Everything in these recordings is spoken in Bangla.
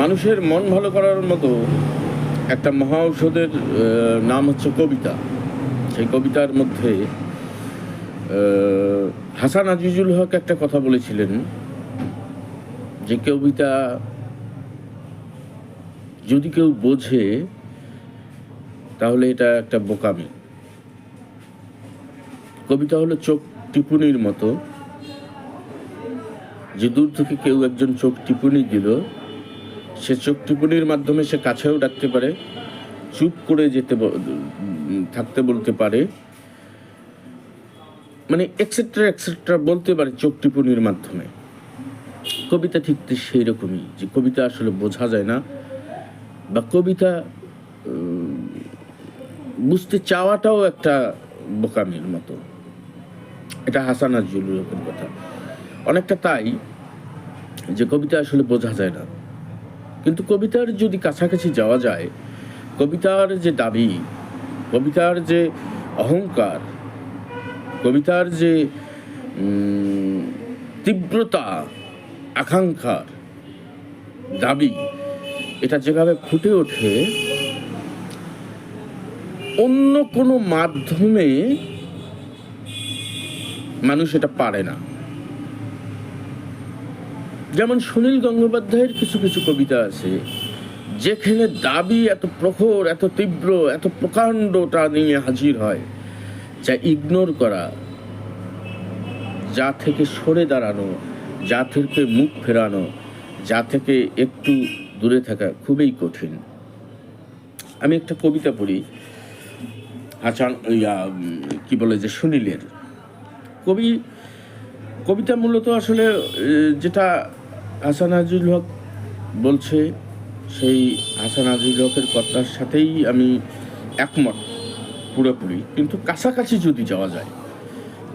মানুষের মন ভালো করার মতো একটা মহা ঔষধের নাম হচ্ছে কবিতা। সেই কবিতার মধ্যে হাসান আজিজুল হক একটা কথা বলেছিলেন যে কবিতা যদি কেউ বোঝে তাহলে এটা একটা বোকামি। কবিতা হলো চোখ টিপুনির মতো, যে দূর থেকে কেউ একজন চোখ টিপুনি দিল, সে চোখ টিপুনির মাধ্যমে সে কাছেও ডাকতে পারে, চুপ করে থাকতে বলতে পারে, মানে এক্সেট্রা এক্সেট্রা বলতে পারে চোখ টিপুনির মাধ্যমে। কবিতা ঠিক সেই রকমই, যে কবিতা আসলে বোঝা যায় না, বা কবিতা বুঝতে চাওয়াটাও একটা বোকামির মতো। এটা হাসান আজিজুল হকের কথা। অনেকটা তাই, যে কবিতা আসলে বোঝা যায় না, কিন্তু কবিতার যদি কাছাকাছি যাওয়া যায়, কবিতার যে দাবি, কবিতার যে অহংকার, কবিতার যে তীব্রতা, আকাঙ্ক্ষার দাবি, এটা যেভাবে ফুটে ওঠে অন্য কোনো মাধ্যমে মানুষ এটা পারে না। যেমন সুনীল গঙ্গোপাধ্যায়ের কিছু কিছু কবিতা আছে যেখানে দাবি এত প্রখর, এত তীব্র, এত প্রকাণ্ডটা নিয়ে হাজির হয়, যা ইগনোর করা, যা থেকে সরে দাঁড়ানো, যা থেকে মুখ ফেরানো, যা থেকে একটু দূরে থাকা খুবই কঠিন। আমি একটা কবিতা পড়ি, কি বলে যে সুনীলের কবিতা মূলত আসলে যেটা হাসান আজিজুল হক বলছে, সেই হাসান আজিজুল হকের কথার সাথেই আমি একমত পুরোপুরি। কিন্তু কাছাকাছি যদি যাওয়া যায়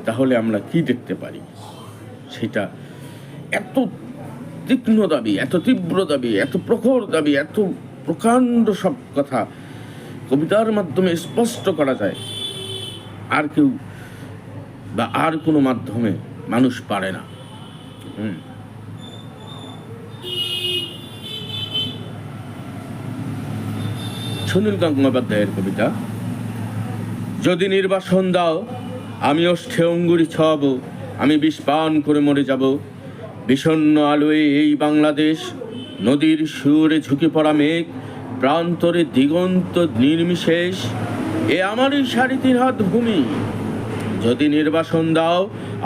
তাহলে আমরা কি দেখতে পারি, সেটা এত তীক্ষ্ণ দাবি, এত তীব্র দাবি, এত প্রখর দাবি, এত প্রকাণ্ড সব কথা কবিতার মাধ্যমে স্পষ্ট করা যায়, আর কেউ বা আর কোনো মাধ্যমে মানুষ পারে না। সুনীল গঙ্গোপাধ্যায়ের কবিতা। যদি নির্বাসন দাও আমি ওষ্ঠে অঙ্গুরি ছোঁয়াবো, আমি বিষ পান করে মরে যাব। বিষণ্ণ আলোয় এই বাংলাদেশ, নদীর সুরে ঝুঁকে পড়া মেঘ, প্রান্তরে দিগন্ত নির্বিশেষ, এ আমারই 3.5 হাত ভূমি। যদি নির্বাসন দাও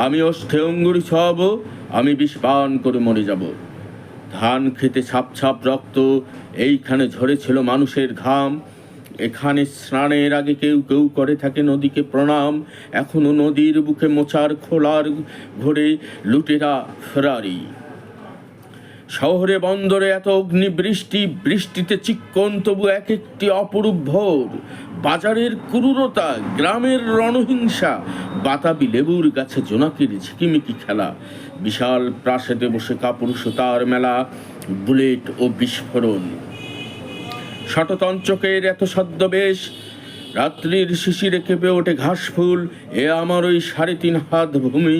আমি ওষ্ঠে অঙ্গুরি ছোঁয়াবো, আমি বিষ পান করে মরে যাব। ধান খেতে ছাপ ছাপ রক্ত, এইখানে ঝরেছিল মানুষের ঘাম, এখানে স্নানের আগে কেউ কেউ করে থাকে নদীকে প্রণাম। এখনো নদীর বুকে মোচার খোলার ঘোরে লুটেরা ফেরারি। শহরে বন্দরে এত অগ্নিবৃষ্টি, বৃষ্টিতে চিক্কন তবু এক একটি অপরূপ ভোর। বাজারের ক্রূরতা, গ্রামের রণহিংসা, বাতাবি লেবুর গাছে জোনাকির ঝিকিমিকি খেলা, বিশাল প্রাসাদে বসে কাপুরুষতার মেলা, বুলেট ও বিস্ফোরণ। শততঞ্চকের এত ছদ্মবেশ, রাত্রির শিশিরে কেঁপে ওঠে ঘাস ফুল, এ আমার ওই 3.5 হাত ভূমি।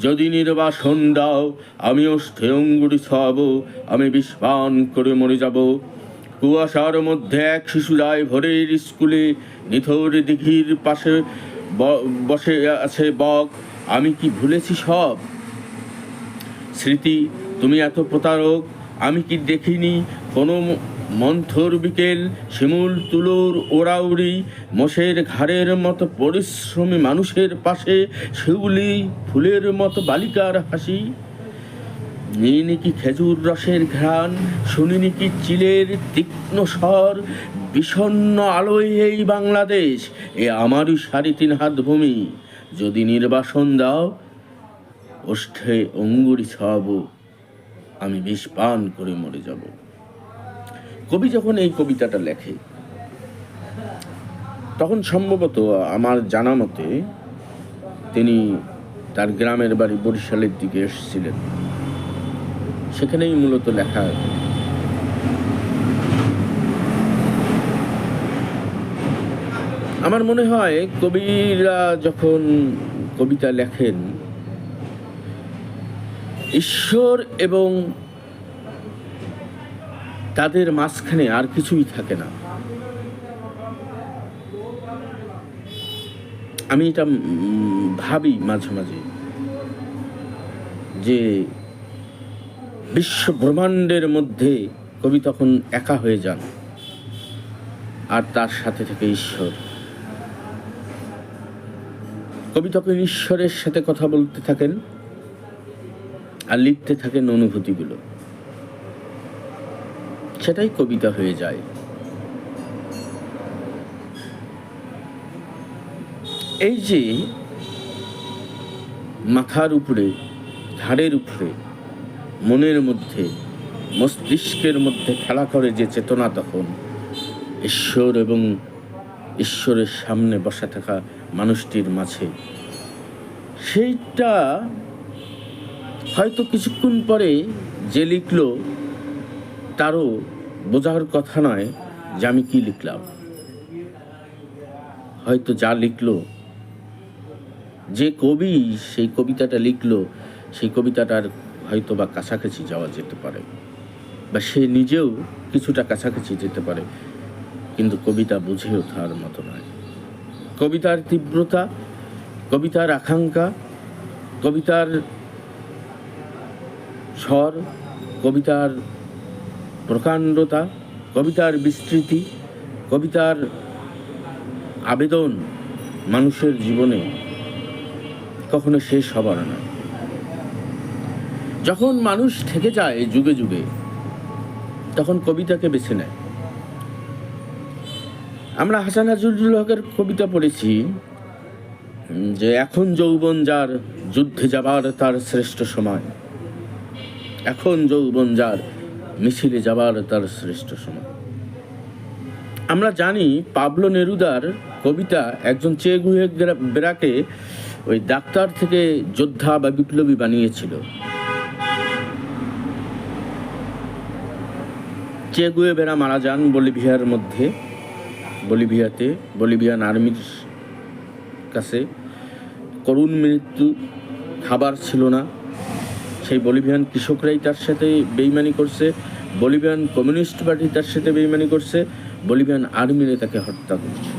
যদি নির্বাসন দাও আমি ওষ্ঠে অঙ্গুরি ছোঁয়াবো, আমি বিষ পান করে মরে যাব। কুয়াশার মধ্যে এক শিশু যায় ভোরের স্কুলে, নিথর দিঘির পাশে বসে আছে বক। আমি কি ভুলেছি সব স্মৃতি, তুমি এত প্রতারক? আমি কি দেখিনি কোনো মন্থর বিকেল, শিমুল তুলোর ওরাউরি, মোষের ঘাড়ের মতো পরিশ্রমী মানুষের পাশে শিউলি ফুলের মতো বালিকার হাসি? নিইনি কি খেজুর রসের ঘ্রাণ, শুনিনি কি চিলের তীক্ষ্ণ স্বর? বিষণ্ণ আলোয় এই বাংলাদেশ, এ আমারই 3.5 হাত ভূমি। যদি নির্বাসন দাও ওষ্ঠে অঙ্গুরি ছোঁয়াবো, আমি বিষ পান করে মরে যাব। কবি যখন এই কবিতাটা লেখে তখন সম্ভবত আমার জানা মতে তিনি তার গ্রামের বাড়ি বরিশালের দিকে এসেছিলেন, সেখানেই মূলত লেখা। আমার মনে হয় কবিরা যখন কবিতা লেখেন, ঈশ্বর এবং তাদের মাঝখানে আর কিছুই থাকে না। আমি এটা ভাবি মাঝে মাঝে যে বিশ্ব ব্রহ্মাণ্ডের মধ্যে কবি তখন একা হয়ে যান, আর তার সাথে থেকে ঈশ্বর। কবি তখন ঈশ্বরের সাথে কথা বলতে থাকেন আর লিখতে থাকেন অনুভূতিগুলো, সেটাই কবিতা হয়ে যায়। এই যে মাথার উপরে, ঘাড়ের উপরে, মনের মধ্যে, মস্তিষ্কের মধ্যে খেলা করে যে চেতনা, তখন ঈশ্বর এবং ঈশ্বরের সামনে বসা থাকা মানুষটির মাঝে, সেইটা হয়তো কিছুক্ষণ পরে যে লিখলো তারও বোঝার কথা নয় যে আমি কি লিখলাম। হয়তো যা লিখলো, যে কবি সেই কবিতাটা লিখলো, সেই কবিতাটার হয়তো বা কাছাকাছি যাওয়া যেতে পারে, বা সে নিজেও কিছুটা কাছাকাছি যেতে পারে, কিন্তু কবিতা বুঝে ওঠার মতো নয়। কবিতার তীব্রতা, কবিতার আকাঙ্ক্ষা, কবিতার স্বর, কবিতার প্রকাণ্ডতা, কবিতার বিস্তৃতি, কবিতার আবেদন মানুষের জীবনে কখনো শেষ হবার না। যখন মানুষ থেকে যায় যুগে যুগে, তখন কবিতাকে বেছে নেয়। আমরা হাসান আজিজুল হকের কবিতা পড়েছি যে এখন যৌবন যার, যুদ্ধে যাবার তার শ্রেষ্ঠ সময়। এখন যৌবন যার, মিছিলে যাবার তার শ্রেষ্ঠ সময়। আমরা জানি পাবলো নেরুদার কবিতা একজন চে গুয়েভেরাকে ওই ডাক্তার থেকে যোদ্ধা বা বিপ্লবী বানিয়েছিল। চে গুয়েভেরা মারা যান বলিভিয়ার মধ্যে, বলিভিয়ান আর্মির কাছে। করুণ মৃত্যু, খাবার ছিল না। সেই বলিভিয়ান কৃষকরাই তার সাথে বেইমানি করছে, বলিভিয়ান কমিউনিস্ট পার্টি তার সাথে বেইমানি করছে, বলিভিয়ান আর্মিরে তাকে হত্যা করছে,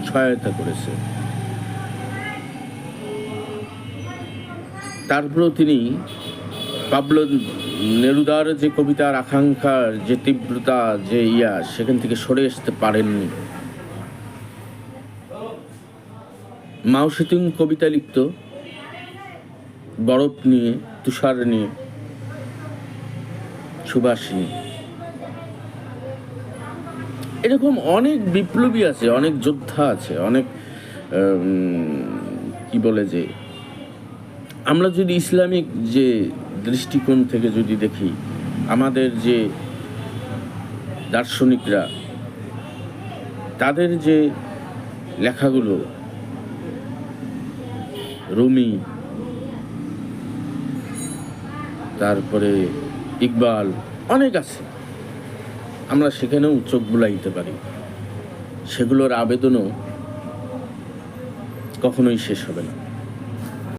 সহায়তা করেছে। তারপরেও তিনি পাবলো নেরুদার যে কবিতার আকাঙ্ক্ষার যে তীব্রতা, যে সেখান থেকে সরে আসতে পারেননি। মাও সেতুং কবিতা লিখত বরফ নিয়ে, তুষার নিয়ে, সুবাস নিয়ে। এরকম অনেক বিপ্লবী আছে, অনেক যোদ্ধা আছে, অনেক কি বলে যে, আমরা যদি ইসলামিক যে দৃষ্টিকোণ থেকে যদি দেখি, আমাদের যে দার্শনিকরা, তাদের যে লেখাগুলো, রুমি, তারপরে ইকবাল, অনেক আছে, আমরা সেখানেও চোখ বুলাইতে পারি। সেগুলোর আবেদনও কখনোই শেষ হবে না।